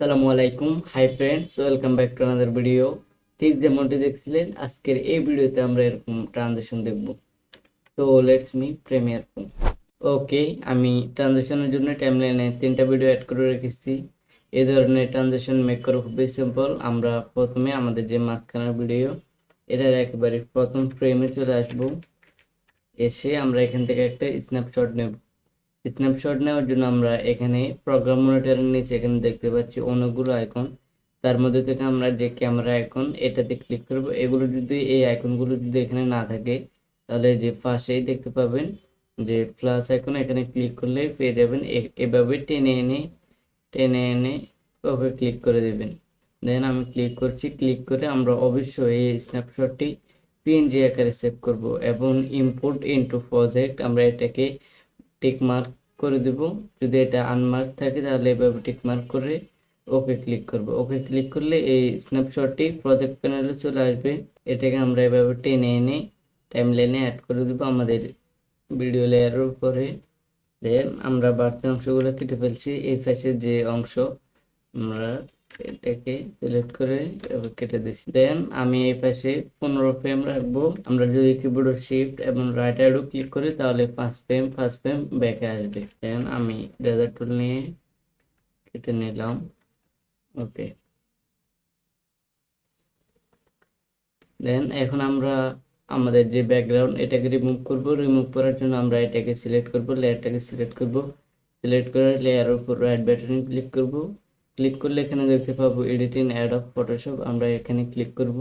আসসালামু আলাইকুম, hi friends, welcome back to another video. ঠিক যেমনটি দেখছিলেন, আজকের এই ভিডিওতে আমরা এরকম ট্রানজিশন দেখব। তো লেটস মি প্রিমিয়ার প্রো। ওকে, আমি ট্রানজিশনের জন্য টাইমলাইনে 3টা ভিডিও অ্যাড করে রেখেছি। এই ধরনের ট্রানজিশন মেক করা খুবই সিম্পল। আমরা প্রথমে আমাদের যে মাঝখানের ভিডিও, এটার একেবারে প্রথম ফ্রেমে চলে আসব। এসে আমরা এখান থেকে একটা স্ন্যাপশট নেব। স্ন্যাপশট নেওয়ার জন্য আমরা এখানে প্রোগ্রাম মনিটরের নিচে এখানে দেখতে পাচ্ছি অনেকগুলো আইকন। তার মধ্যে থেকে আমরা যে ক্যামেরা আইকন, এটাতে ক্লিক করব। এগুলো যদি, এই আইকনগুলো যদি এখানে না থাকে, তাহলে যে পাশেই দেখতে পাবেন যে প্লাস আইকন, এখানে ক্লিক করলে পেয়ে যাবেন। এভাবে টেনে এনে ওকে ক্লিক করে দেবেন। দেন আমি ক্লিক করছি। ক্লিক করে আমরা অবশ্যই এই স্ন্যাপশটটি পিএনজি আকারে সেভ করব এবং ইম্পোর্ট ইনটু প্রজেক্ট আমরা এটাকে টিক মার্ক করে দেব। যদি এটা আনমার্ক থাকে তাহলে এভাবে টিক মার্ক করে ওকে ক্লিক করব। ওকে ক্লিক করলে এই স্ন্যাপশটটি প্রজেক্ট প্যানেলে চলে আসবে। এটাকে আমরা এভাবে টেনে এনে টাইমলাইনে অ্যাড করে দেব আমাদের ভিডিও লেয়ারের উপরে। দেন আমরা বাড়তি অংশগুলো কেটে ফেলছি। এই পাশের যে অংশ আমরা এটাকে সিলেক্ট করে কেটে দিচ্ছি। দেন আমি এই পাশে 15 ফ্রেম রাখবো। আমরা যদি কিবোর্ড শিফট এবং রাইট অ্যারো ক্লিক করি তাহলে ফার্স্ট ফ্রেম ব্যাকে আসবে। দেন আমি রেজার টুল নিয়ে কেটে নিলাম। ওকে, দেন এখন আমরা আমাদের যে ব্যাকগ্রাউন্ড, এটাকে রিমুভ করব। রিমুভ করার জন্য আমরা এটাকে সিলেক্ট করব, লেয়ারটাকে সিলেক্ট করব। সিলেক্ট করে লেয়ারের উপর রাইট বাটনে ক্লিক করব। ক্লিক করলে এখানে দেখতে পাবো এডিটিং অ্যাড অফ ফটোশপ, আমরা এখানে ক্লিক করব।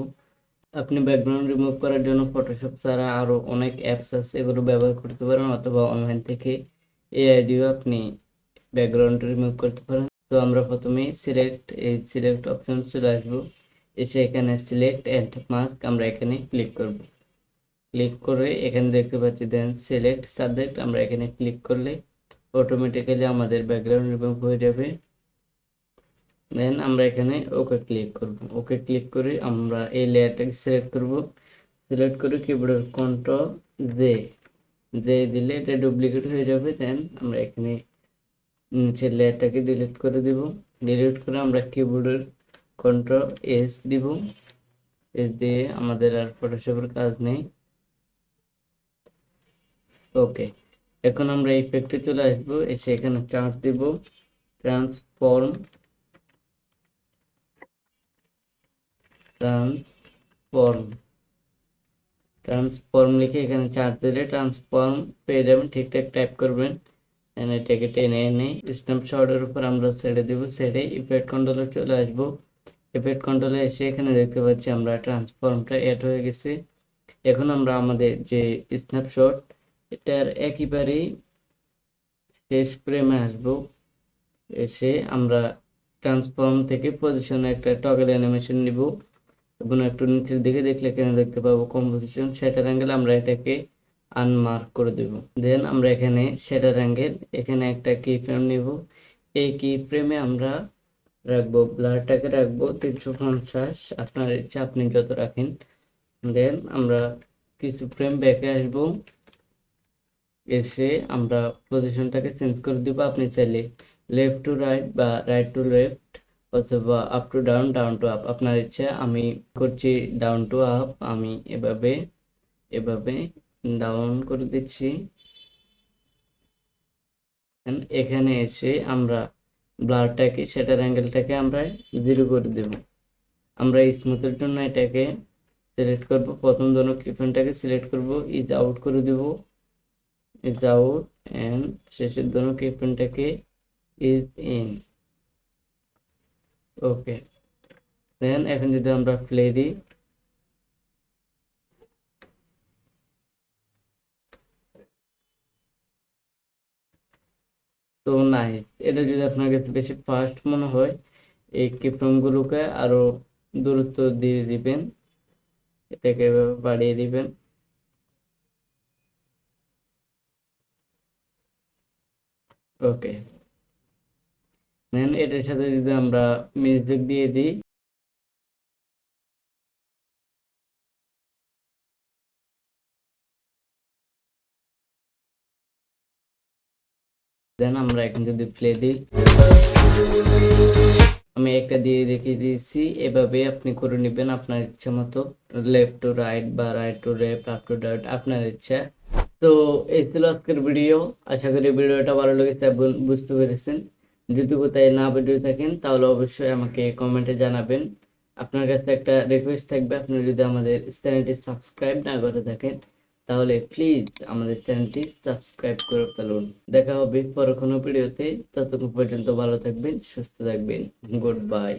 আপনি ব্যাকগ্রাউন্ড রিমুভ করার জন্য ফটোশপ ছাড়া আরও অনেক অ্যাপস আছে, এগুলো ব্যবহার করতে পারেন, অথবা অনলাইন থেকে এআই দিয়েও আপনি ব্যাকগ্রাউন্ড রিমুভ করতে পারেন। তো আমরা প্রথমে সিলেক্ট অপশন চলে আসবো। এসে এখানে সিলেক্ট অ্যান্ড মাস্ক আমরা এখানে ক্লিক করব। ক্লিক করে এখানে দেখতে পাচ্ছি দেন সিলেক্ট সাবজেক্ট, আমরা এখানে ক্লিক করলে অটোমেটিক্যালি আমাদের ব্যাকগ্রাউন্ড রিমুভ হয়ে যাবে। দেন আমরা এখানে ওকে ক্লিক করব। ওকে ক্লিক করে আমরা এই লেয়ারটাকে সিলেক্ট করব। সিলেক্ট করে কিবোর্ডের কন্ট্রোল জে দিলে এটা ডুপ্লিকেট হয়ে যাবে। দেন আমরা এখানে নিচের লেয়ারটাকে ডিলিট করে দিব। ডিলিট করে আমরা কিবোর্ডের কন্ট্রোল এস দিব। এস দিয়ে আমাদের আর ফটোশপের কাজ নেই। ওকে, এখন আমরা ইফেক্টে চলে আসবো। এসে এখানে চার্জ দিব, ট্রান্সফর্ম লিখে এখানে চার্জ দিলে ট্রান্সফর্ম পেয়ে যাবেন। ঠিকঠাক টাইপ করবেন। এটাকে টেনে এনে স্ন্যাপশটের উপর আমরা ছেড়ে দিব। ছেড়ে ইফেক্ট কন্ট্রোলে চলে আসবো। ইফেক্ট কন্ট্রোলে এসে এখানে দেখতে পাচ্ছি আমরা ট্রান্সফর্মটা অ্যাড হয়ে গেছে। এখন আমরা আমাদের যে স্ন্যাপশট, এটার একেবারেই শেষ ফ্রেমে আসবো। এসে আমরা ট্রান্সফর্ম থেকে পজিশনে একটা টগল অ্যানিমেশন নিব এবং একটু নিচের দিকে দেখলে এখানে দেখতে পাবো কম্পোজিশন শ্যাটার অ্যাঙ্গেল, আমরা এটাকে আনমার্ক করে দেব। দেন আমরা এখানে শ্যাটার অ্যাঙ্গেল, এখানে একটা কি ফ্রেম নিব। এই কি ফ্রেমে আমরা রাখবো, ব্লারটাকে রাখবো 350, আপনার ইচ্ছা আপনি যত রাখেন। দেন আমরা কিছু ফ্রেম ব্যাকে আসবো। এসে আমরা পজিশনটাকে চেঞ্জ করে দিব। আপনি চাইলে লেফট টু রাইট বা রাইট টু লেফট অথবা up to down, down to up, আপনার ইচ্ছা। আমি করছি ডাউন টু আপ। আমি এভাবে ডাউন করে দিচ্ছি। এখানে এসে আমরা ব্লারটাকে, শ্যাটার অ্যাঙ্গেলটাকে আমরা 0 করে দেব। আমরা স্মুথের জন্য এটাকে সিলেক্ট করব। প্রথম দুটো কিফ্রেমটাকে সিলেক্ট করব, ইজ আউট করে দেব, ইজ আউট। এন্ড শেষের দুটো কিফ্রেমটাকে ইজ ইন। ওকে, দেন এখন যদি আমরা প্লে দিই, তো নাইস। এটা যদি আপনার কাছে বেশি ফাস্ট মনে হয়, এই কিফ্রেমগুলোকে আরো দূরত্ব দিয়ে দিবেন, এটাকে বাড়িয়ে দিবেন। ওকে, দেন এটার সাথে যদি আমরা মিউজিক দিয়ে দিই, দেন আমরা এখন যদি প্লে দিই, আমি একটা দিয়ে দেখিয়ে দিয়েছি, এভাবে আপনি করে নেবেন আপনার ইচ্ছা মতো, লেফট টু রাইট বা right to left, up to down, আপনার ইচ্ছা। তো এই ছিল আজকের ভিডিও। আশা করি ভিডিওটা ভালো লেগেছে এবং বুঝতে পেরেছেন। যদি কোথায় না ভিডিও থাকেন তাহলে অবশ্যই আমাকে কমেন্টে জানাবেন। আপনার কাছে একটা রিকোয়েস্ট থাকবে, আপনি যদি আমাদের চ্যানেলটি সাবস্ক্রাইব না করে থাকেন তাহলে প্লিজ আমাদের চ্যানেলটি সাবস্ক্রাইব করে ফেলুন। দেখা হবে পরে কোনো ভিডিওতে। ততক্ষণ পর্যন্ত ভালো থাকবেন, সুস্থ থাকবেন। Good bye.